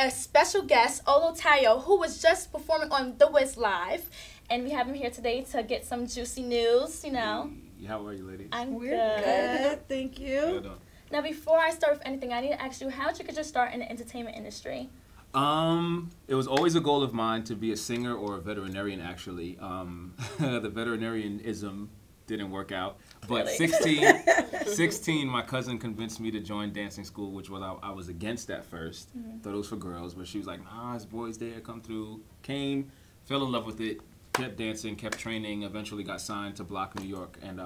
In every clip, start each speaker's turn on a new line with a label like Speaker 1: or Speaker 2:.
Speaker 1: a special guest, Olutayo, who was just performing on The Wiz Live. And we have him here today to get some juicy news, you know.
Speaker 2: How are you, ladies?
Speaker 1: We're
Speaker 3: good. Thank you.
Speaker 2: Good.
Speaker 1: Now, before I start with anything, I need to ask you, how did you get your start in the entertainment industry?
Speaker 2: It was always a goal of mine to be a singer or a veterinarian, actually. The veterinarianism didn't work out. But
Speaker 1: Really?
Speaker 2: 16, my cousin convinced me to join dancing school, which was I was against at first. Thought it was for girls, but she was like, nah, it's boys there, come through. Came, fell in love with it, kept dancing, kept training, eventually got signed to Block New York, and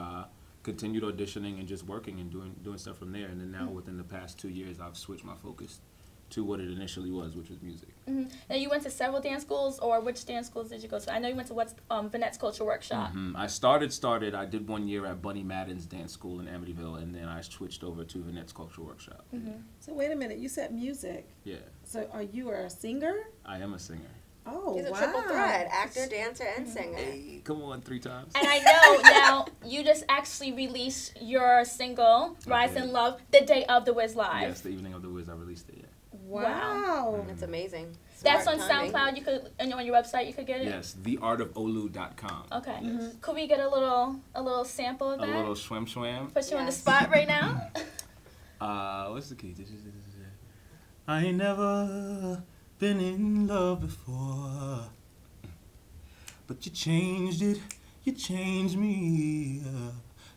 Speaker 2: continued auditioning and just working and doing stuff from there. And then now within the past 2 years, I've switched my focus to what it initially was, which was music.
Speaker 1: Now, you went to several dance schools, or which dance schools did you go to? I know you went to Vanette's Culture Workshop.
Speaker 2: I started, I did 1 year at Bunny Madden's dance school in Amityville, and then I switched over to Vanette's Culture Workshop.
Speaker 3: So wait a minute, you said music.
Speaker 2: Yeah.
Speaker 3: So are you a singer?
Speaker 2: I am a singer.
Speaker 3: Oh,
Speaker 4: He's a
Speaker 3: wow.
Speaker 4: triple threat, actor, dancer, and singer.
Speaker 2: Hey, come on, 3 times.
Speaker 1: And I know now you just actually released your single, Rise in Love, the day of The Wiz Live.
Speaker 2: Yes, the evening of the Wiz, I released it, yeah.
Speaker 3: Wow.
Speaker 4: That's amazing.
Speaker 1: That's on
Speaker 4: Smart timing.
Speaker 1: SoundCloud. You could, and on your website, you could get it.
Speaker 2: Yes, theartofolu.com.
Speaker 1: Okay. Could we get a little sample of
Speaker 2: A
Speaker 1: that?
Speaker 2: little swam.
Speaker 1: Put you on the spot right now.
Speaker 2: What's the key? I ain't never been in love before, but you changed it, you changed me.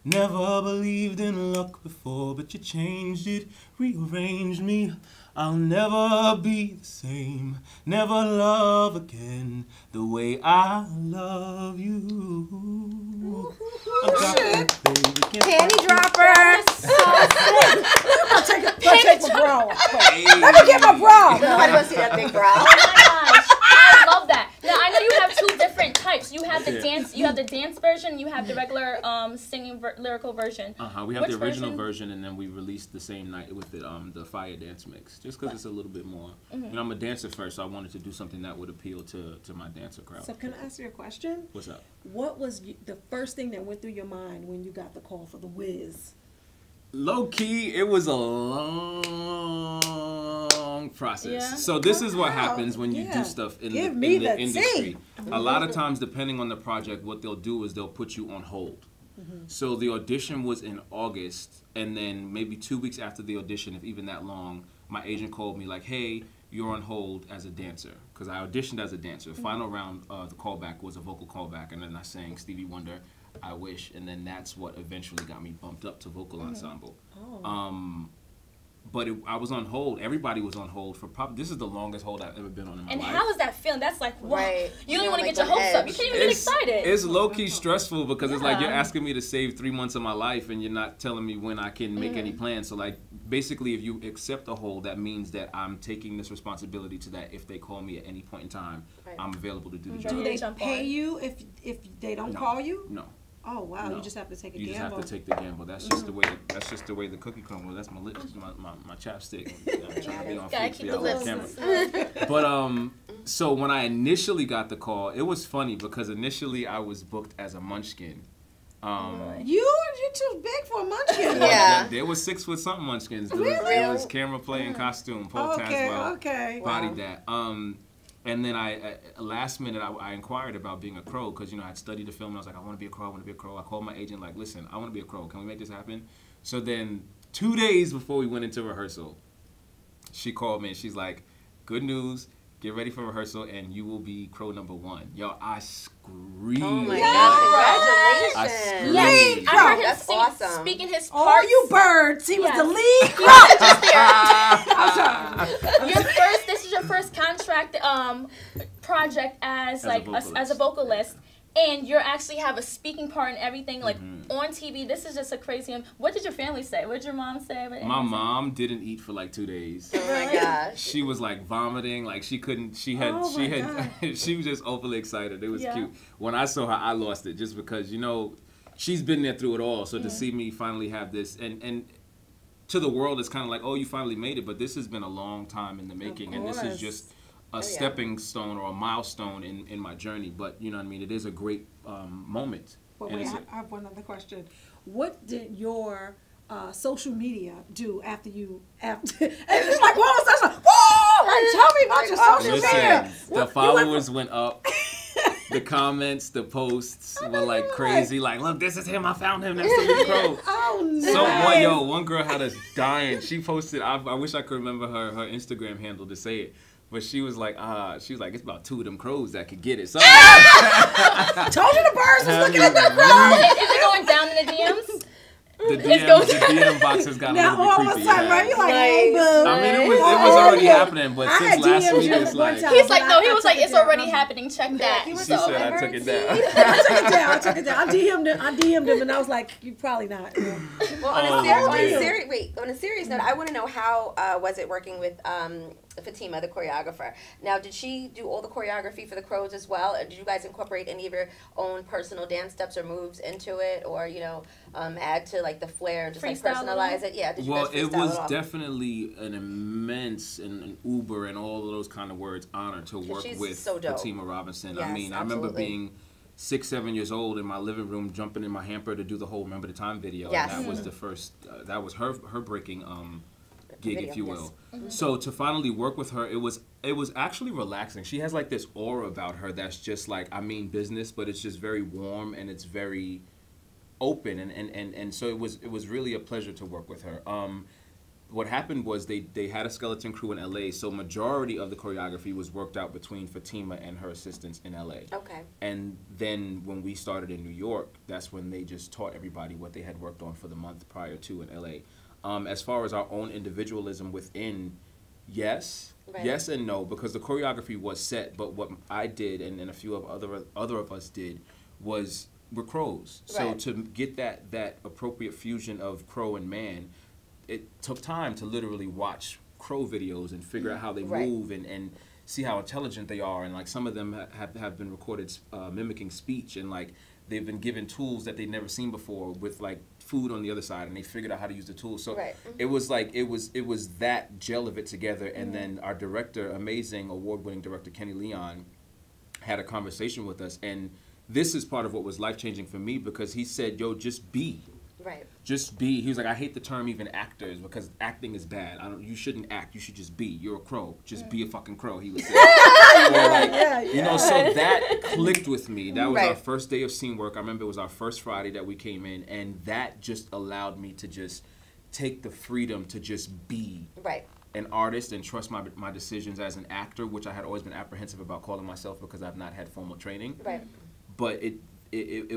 Speaker 2: Never believed in luck before, but you changed it, rearranged me. I'll never be the same, never love again the way I love you.
Speaker 4: Panty dropper.
Speaker 3: Take my bra off. Let me get my bra.
Speaker 4: Nobody wants to see that big bra.
Speaker 1: Oh my gosh, I love that. Now I know you have 2 different types. You have the dance, you have the dance version, you have the regular singing lyrical version.
Speaker 2: We have
Speaker 1: Which
Speaker 2: the original version, and then we released the same night with it, the Fire Dance mix, just because it's a little bit more. You know, I'm a dancer first, so I wanted to do something that would appeal to my dancer crowd.
Speaker 3: So can I ask you a question?
Speaker 2: What's up?
Speaker 3: What was the first thing that went through your mind when you got the call for The Wiz?
Speaker 2: Low key, it was a long process.
Speaker 1: Yeah.
Speaker 2: So this is what happens when you do stuff in the industry. A lot of times, depending on the project, what they'll do is they'll put you on hold. So the audition was in August, and then maybe 2 weeks after the audition, if even that long, my agent called me like, hey, you're on hold as a dancer. Because I auditioned as a dancer. Final round, the callback was a vocal callback, and then I sang Stevie Wonder, I Wish, and then that's what eventually got me bumped up to vocal ensemble. But I was on hold. Everybody was on hold for probably, this is the longest hold I've ever been on in my life.
Speaker 1: And how is that feeling? That's like, wow.
Speaker 4: Right.
Speaker 1: You don't even want to
Speaker 4: Like
Speaker 1: get your hopes up. You can't even get excited.
Speaker 2: It's low-key stressful because it's like
Speaker 1: Yeah.
Speaker 2: you're asking me to save 3 months of my life and you're not telling me when I can make any plans. So like basically if you accept a hold, that means that I'm taking this responsibility to that if they call me at any point in time, I'm available to do the job.
Speaker 3: Do they
Speaker 1: Jump
Speaker 3: pay
Speaker 1: on.
Speaker 3: you if they don't call you?
Speaker 2: No.
Speaker 3: Oh wow,
Speaker 2: No.
Speaker 3: you just have to take a
Speaker 2: You just
Speaker 3: gamble.
Speaker 2: have to take the gamble. That's just the way. That's just the way the cookie crumbles. That's my lips, my chapstick. I'm trying to be on
Speaker 1: Gotta
Speaker 2: fleek,
Speaker 1: keep
Speaker 2: be
Speaker 1: the
Speaker 2: on
Speaker 1: lips.
Speaker 2: camera. But so when I initially got the call, it was funny because initially I was booked as a munchkin.
Speaker 3: You're too big for a munchkin.
Speaker 4: Yeah.
Speaker 2: There was 6 foot something munchkins. There was camera play and costume. Paul Tazwell bodied that. And then last minute, I inquired about being a crow because, you know, I'd studied the film and I was like, I want to be a crow, I want to be a crow. I called my agent like, listen, I want to be a crow. Can we make this happen? So then 2 days before we went into rehearsal, she called me and she's like, good news, get ready for rehearsal and you will be crow number 1. Yo, I screamed.
Speaker 4: Oh my God,
Speaker 2: I
Speaker 4: congratulations.
Speaker 2: screamed.
Speaker 1: I heard him
Speaker 4: That's awesome.
Speaker 1: speaking his
Speaker 3: Oh,
Speaker 1: parts.
Speaker 3: you birds! He was
Speaker 1: Yes.
Speaker 3: the lead crow.
Speaker 1: This is your first contract project as a vocalist. And you actually have a speaking part and everything, like on TV. This is just a crazy. What did your family say? What did your mom say?
Speaker 2: My mom didn't eat for like 2 days.
Speaker 4: Oh my gosh.
Speaker 2: She was like vomiting, like she couldn't. She was just overly excited. It was cute. When I saw her, I lost it just because, you know, she's been there through it all. So to see me finally have this, and to the world, it's kind of like, oh, you finally made it. But this has been a long time in the making, and this is just a stepping stone or a milestone in my journey. But you know what I mean? It is a great moment.
Speaker 3: But wait, I have one other question. What did your social media do after and it's like, whoa, Like, tell me about your social media.
Speaker 2: Listen, the followers went up. The comments, the posts were like crazy. Like, look, this is him. I found him. That's the Lee Crow.
Speaker 3: Oh, nice.
Speaker 2: One girl had us dying. She posted. I wish I could remember her Instagram handle to say it. But she was like, it's about 2 of them crows that could get it. So
Speaker 3: Told you the birds was looking at them crows.
Speaker 1: Is it going down in the DMs?
Speaker 2: the DM boxes got
Speaker 3: now,
Speaker 2: a little
Speaker 3: all
Speaker 2: bit
Speaker 3: of
Speaker 2: creepy.
Speaker 3: a sudden, right? You're like, hey, boo.
Speaker 2: I mean, it was already happening, but since last week, it's like...
Speaker 1: He's like, no, he was like, it's already happening. Check that.
Speaker 2: She said I took it down.
Speaker 3: I took it down. I DM'd him, and I was like, you probably not.
Speaker 4: Well, on a serious note, I want to know how was it working with Fatima, the choreographer. Now, did she do all the choreography for the crows as well? Or did you guys incorporate any of your own personal dance steps or moves into it, or add to like the flair and just like personalize it? Yeah. Did you guys freestyle
Speaker 2: it was
Speaker 4: off?
Speaker 2: Definitely an immense and an uber and all of those kind of words honor to work with Fatima Robinson.
Speaker 4: Yes,
Speaker 2: I mean, I remember being 6, 7 years old in my living room, jumping in my hamper to do the whole "Remember the Time" video.
Speaker 4: Yes.
Speaker 2: And that was the first. That was her breaking gig,
Speaker 4: video,
Speaker 2: if you
Speaker 4: yes.
Speaker 2: will. So to finally work with her, it was actually relaxing. She has like this aura about her that's just like, I mean business, but it's just very warm and it's very open, and so it was really a pleasure to work with her. What happened was they had a skeleton crew in LA, so majority of the choreography was worked out between Fatima and her assistants in LA.
Speaker 4: Okay.
Speaker 2: And then when we started in New York, that's when they just taught everybody what they had worked on for the month prior to in LA. As far as our own individualism within, yes and no, because the choreography was set, but what I did and a few of other of us did was we're crows. So to get that appropriate fusion of crow and man, it took time to literally watch crow videos and figure out how they move and see how intelligent they are, and like some of them have been recorded mimicking speech, and like they've been given tools that they've never seen before with like food on the other side, and they figured out how to use the tools. So it was like it was that gel of it together, and then our director, amazing award-winning director Kenny Leon, had a conversation with us, and this is part of what was life-changing for me, because he said, yo, just be. Just be. He was like, I hate the term even actors, because acting is bad. You shouldn't act. You should just be. You're a crow. Just be a fucking crow, he would say. You know, so that clicked with me. That was our first day of scene work. I remember it was our first Friday that we came in, and that just allowed me to just take the freedom to just be an artist and trust my decisions as an actor, which I had always been apprehensive about calling myself because I've not had formal training. But it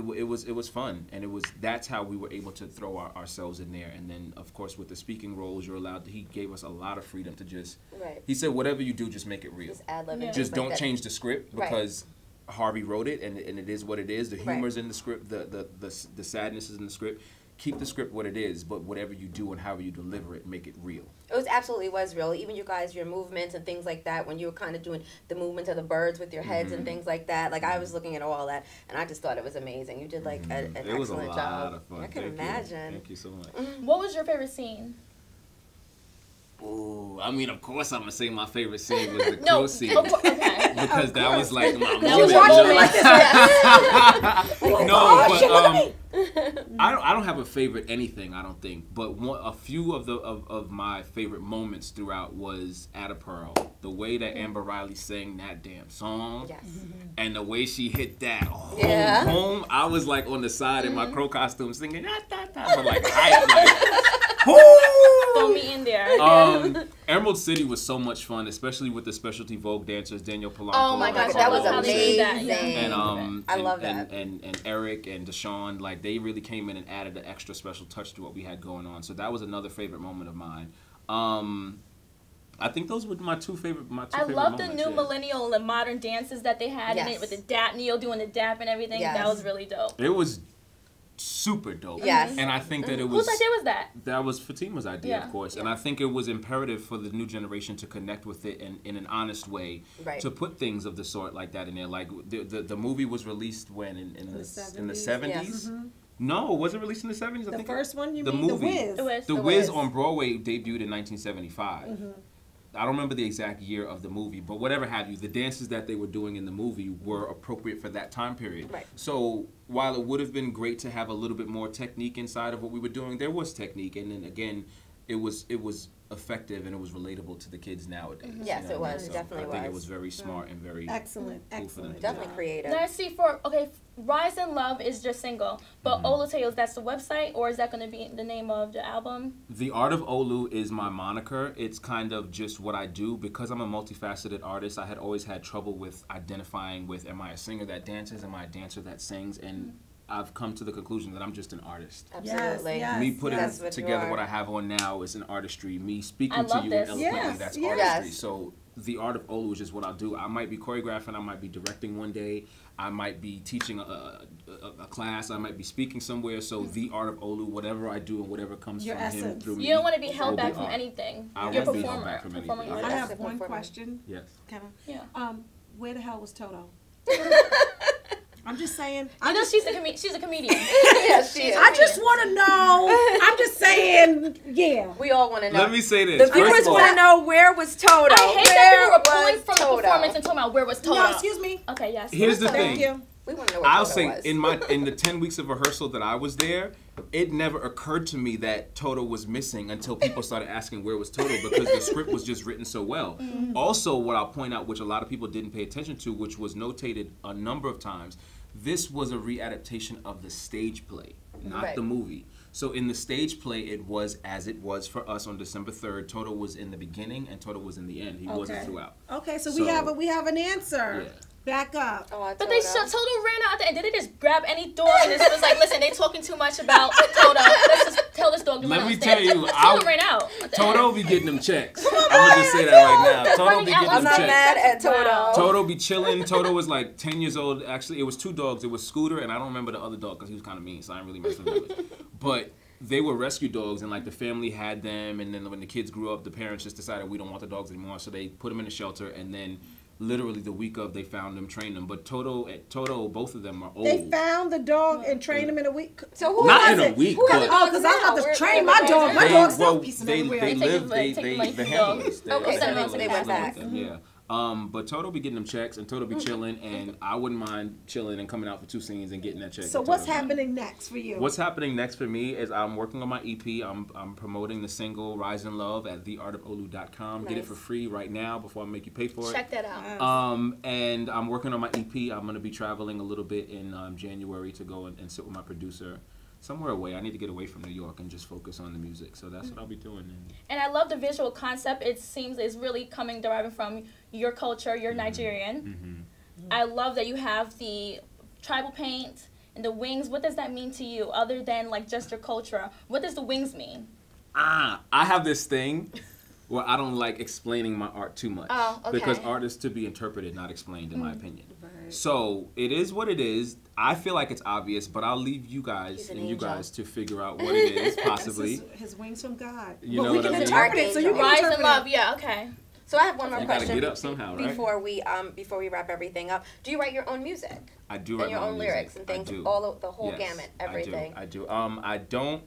Speaker 2: was fun, and that's how we were able to throw ourselves in there. And then of course with the speaking roles, you're allowed to, he gave us a lot of freedom to just he said, whatever you do, just make it real, just ad-lib, just don't change the script, because Harvey wrote it, and it is what it is. The humor's in the script, the sadness is in the script. Keep the script what it is, but whatever you do and however you deliver it, make it real.
Speaker 4: It absolutely was real. Even you guys, your movements and things like that, when you were kind of doing the movement of the birds with your heads and things like that, like I was looking at all that, and I just thought it was amazing. You did like an excellent job.
Speaker 2: It was a lot of fun.
Speaker 4: I can imagine.
Speaker 2: Thank you so much.
Speaker 1: What was your favorite scene?
Speaker 2: Ooh, I mean, of course I'm gonna say my favorite scene was the crow scene. Because that was like my moment. No, but I don't have a favorite anything, I don't think. But a few of my favorite moments throughout was Atta Pearl. The way that Amber Riley sang that damn song, and the way she hit that home, I was like on the side in my crow costume singing, but like
Speaker 1: throw me in there.
Speaker 2: Emerald City was so much fun, especially with the specialty Vogue dancers, Daniel Polanco.
Speaker 1: Oh my gosh,
Speaker 4: that was amazing.
Speaker 2: And
Speaker 4: I love that.
Speaker 2: And Eric and Deshaun, like they really came in and added an extra special touch to what we had going on. So that was another favorite moment of mine. I think those were my two favorite moments.
Speaker 1: I love the new millennial and modern dances that they had in it, with the dap, Neo doing the dap and everything. That was really dope.
Speaker 2: It was super dope. And I think that it was...
Speaker 1: Whose idea was that?
Speaker 2: That was Fatima's idea, of course. And I think it was imperative for the new generation to connect with it in an honest way, to put things of the sort like that in there. Like, the movie was released when? In the 70s?
Speaker 4: Yes.
Speaker 2: No, was it released in the 70s?
Speaker 3: The first one, you mean
Speaker 2: movie.
Speaker 3: The Wiz?
Speaker 2: The Wiz on Broadway debuted in 1975. I don't remember the exact year of the movie, but whatever have you, the dances that they were doing in the movie were appropriate for that time period. So while it would have been great to have a little bit more technique inside of what we were doing, there was technique. And then again, was effective and it was relatable to the kids nowadays.
Speaker 4: Yes, it was. It definitely was.
Speaker 2: I think it was very smart and very
Speaker 3: excellent.
Speaker 2: cool for them.
Speaker 4: Definitely creative.
Speaker 1: Now I see Rise in Love is your single, but Olutayo, that's the website, or is that going to be the name of the album?
Speaker 2: The Art of Olu is my moniker. It's kind of just what I do. Because I'm a multifaceted artist, I had always had trouble with identifying with, am I a singer that dances, am I a dancer that sings, and I've come to the conclusion that I'm just an artist.
Speaker 4: Absolutely.
Speaker 3: Yes,
Speaker 2: Me putting together what I have on now is an artistry. Me speaking to you eloquently, that's artistry. So the Art of Olu is just what I'll do. I might be choreographing, I might be directing one day, I might be teaching a class, I might be speaking somewhere. So the Art of Olu, whatever I do and whatever comes from him through me.
Speaker 1: You don't want to be held back from anything.
Speaker 2: You're a performer.
Speaker 3: I have one question.
Speaker 2: Yes.
Speaker 3: Kevin.
Speaker 1: Yeah.
Speaker 3: Where the hell was Toto? I'm just saying.
Speaker 1: I know she's a comedian.
Speaker 4: Yes, she is.
Speaker 3: I just want to know. I'm just saying. Yeah.
Speaker 4: We all want to know.
Speaker 2: Let me say this.
Speaker 4: The viewers want to know, where was Toto?
Speaker 1: I hate that people were pulling from the performance and talking about where was Toto.
Speaker 3: No, excuse me.
Speaker 1: Okay, yes.
Speaker 2: Here's the thing.
Speaker 3: Thank you.
Speaker 4: We want to know what
Speaker 2: I'll
Speaker 4: Toto
Speaker 2: say
Speaker 4: was.
Speaker 2: in the 10 weeks of rehearsal that I was there, it never occurred to me that Toto was missing until people started asking where was Toto, because the script was just written so well. Also, what I'll point out, which a lot of people didn't pay attention to, which was notated a number of times, this was a readaptation of the stage play, not the movie. So in the stage play, it was as it was for us on December 3rd. Toto was in the beginning and Toto was in the end. He wasn't throughout.
Speaker 3: Okay, so we have an answer. Yeah. Back up.
Speaker 4: Oh,
Speaker 1: but Toto ran out there, and did they just grab any dog and just was like, listen, they talking too much about Toto. Let's just tell this dog to
Speaker 2: Let me tell you,
Speaker 1: Toto ran out.
Speaker 2: Toto be getting them checks. I'm gonna just say that right now. Toto be getting them checks.
Speaker 4: I'm not mad at Toto.
Speaker 2: Toto be chilling. Toto was like 10 years old. Actually, it was 2 dogs. It was Scooter, and I don't remember the other dog because he was kind of mean, so I didn't really mess with him. But they were rescue dogs, and like the family had them, and then when the kids grew up, the parents just decided we don't want the dogs anymore, so they put them in a shelter, and then literally the week of, they found them, trained them. But Toto, both of them are old.
Speaker 3: They found the dog and trained him in a week.
Speaker 4: So who
Speaker 2: not
Speaker 4: was
Speaker 2: in
Speaker 4: it?
Speaker 2: a week,
Speaker 4: Who
Speaker 2: but
Speaker 3: because I'm about to train my dog. My dog's still piecing everywhere.
Speaker 2: They handle us.
Speaker 4: Okay, so they went back.
Speaker 2: Yeah. But Toto be getting them checks, and Toto be chilling, and I wouldn't mind chilling and coming out for 2 scenes and getting that check.
Speaker 3: So what's happening next for you?
Speaker 2: What's happening next for me is I'm working on my EP. I'm promoting the single Rise in Love at theartofolu.com. Get it for free right now before I make you pay for it.
Speaker 1: Check that out.
Speaker 2: And I'm working on my EP. I'm going to be traveling a little bit in January to go and sit with my producer somewhere away. I need to get away from New York and just focus on the music. So that's what I'll be doing.
Speaker 1: And I love the visual concept. It seems it's really deriving from your culture. You're Nigerian. I love that you have the tribal paint and the wings. What does that mean to you other than like just your culture? What does the wings mean?
Speaker 2: I have this thing where I don't like explaining my art too much.
Speaker 1: Oh, okay.
Speaker 2: Because art is to be interpreted, not explained, in my opinion. Right. So it is what it is. I feel like it's obvious, but I'll leave you guys to figure out what it is, possibly.
Speaker 3: His wings from God.
Speaker 2: You know
Speaker 3: we
Speaker 2: what
Speaker 3: can
Speaker 2: I mean?
Speaker 3: interpret it, so you can
Speaker 1: Rise
Speaker 3: interpret
Speaker 1: in Love, yeah, okay.
Speaker 4: So I have one more question.
Speaker 2: You gotta get up somehow, right?
Speaker 4: Before we wrap everything up. Do you write your own music?
Speaker 2: I do write
Speaker 4: and your
Speaker 2: my
Speaker 4: own lyrics and things, the whole gamut, everything.
Speaker 2: I do. I don't.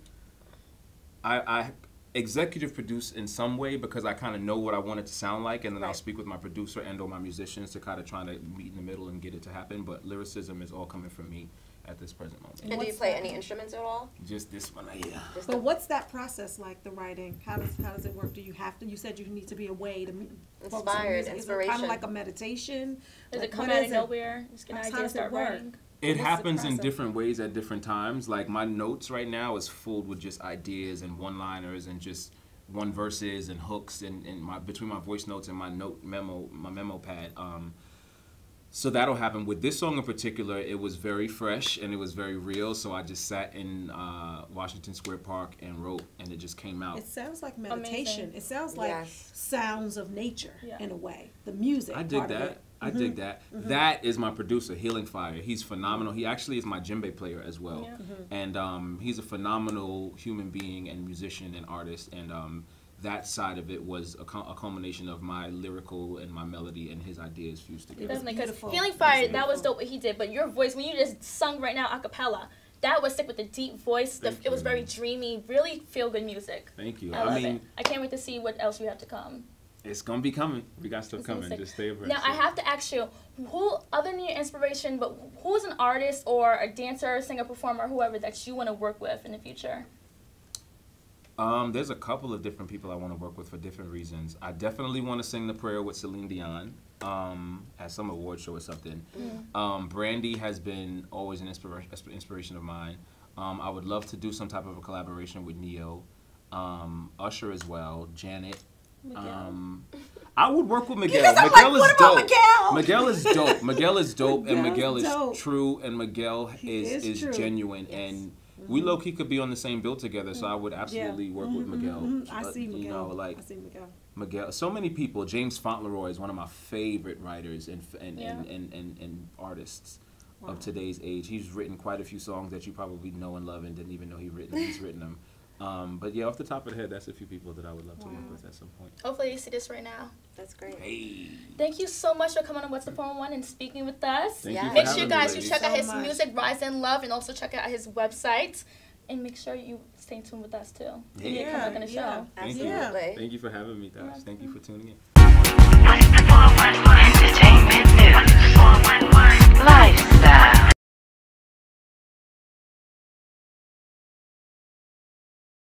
Speaker 2: I executive produce in some way because I kind of know what I want it to sound like, and then I'll speak with my producer and or my musicians to kind of try to meet in the middle and get it to happen. But lyricism is all coming from me at this present moment.
Speaker 4: And do you play any instruments at all?
Speaker 2: Just this one, yeah.
Speaker 3: But what's that process like, the writing? How does it work? Do you have to? You said you need to be a way to
Speaker 4: inspired, inspiration.
Speaker 3: Is it kind of like a meditation?
Speaker 1: Does it come out of nowhere? Just get an idea, start writing.
Speaker 2: It happens in different ways at different times. Like my notes right now is full with just ideas and one-liners and just one verses and hooks and between my voice notes and my memo pad. So that'll happen. With this song in particular, it was very fresh and it was very real. So I just sat in Washington Square Park and wrote, and it just came out.
Speaker 3: It sounds like meditation.
Speaker 1: Amazing.
Speaker 3: It sounds like sounds of nature in a way. The music.
Speaker 2: I dig that. I dig that. That is my producer, Healing Fire. He's phenomenal. He actually is my djembe player as well. Yeah. And he's a phenomenal human being and musician and artist. And that side of it was a culmination of my lyrical and my melody and his ideas fused together.
Speaker 1: Definitely, because Healing Fire, that was dope what he did. But your voice, when you just sung right now a cappella, that was sick with the deep voice. It was very dreamy, really feel-good music.
Speaker 2: Thank you.
Speaker 1: I love it. I can't wait to see what else you have to come.
Speaker 2: It's going to be coming. We got stuff coming. Just stay abreast.
Speaker 1: Now, I have to ask you, who, other than your inspiration, but who is an artist or a dancer, singer, performer, whoever that you want to work with in the future?
Speaker 2: There's a couple of different people I want to work with for different reasons. I definitely want to sing The Prayer with Celine Dion at some award show or something. Brandy has been always an inspiration of mine. I would love to do some type of a collaboration with Neo, Usher as well, Janet. I would work with Miguel. Miguel is dope. Miguel is dope. Miguel is dope, and Miguel is true, and Miguel is genuine, and we low-key could be on the same bill together, so I would absolutely work with Miguel.
Speaker 3: I see Miguel.
Speaker 2: You know, like,
Speaker 3: I see Miguel.
Speaker 2: Miguel. So many people. James Fauntleroy is one of my favorite writers and artists of today's age. He's written quite a few songs that you probably know and love and didn't even know he's written them. But yeah, off the top of the head, that's a few people that I would love to work with at some point.
Speaker 1: Hopefully you see this right now.
Speaker 4: That's great.
Speaker 2: Hey.
Speaker 1: Thank you so much for coming on What's the 411 and speaking with us.
Speaker 2: Thank you for
Speaker 1: Make
Speaker 2: having
Speaker 1: sure
Speaker 2: me,
Speaker 1: guys
Speaker 2: ladies.
Speaker 1: you check out his music, Rise in Love, and also check out his website. And make sure you stay tuned with us too. You come back on the show.
Speaker 4: Absolutely.
Speaker 2: Thank you for having me, guys. Thank you for tuning in.
Speaker 5: What's the 411 for entertainment?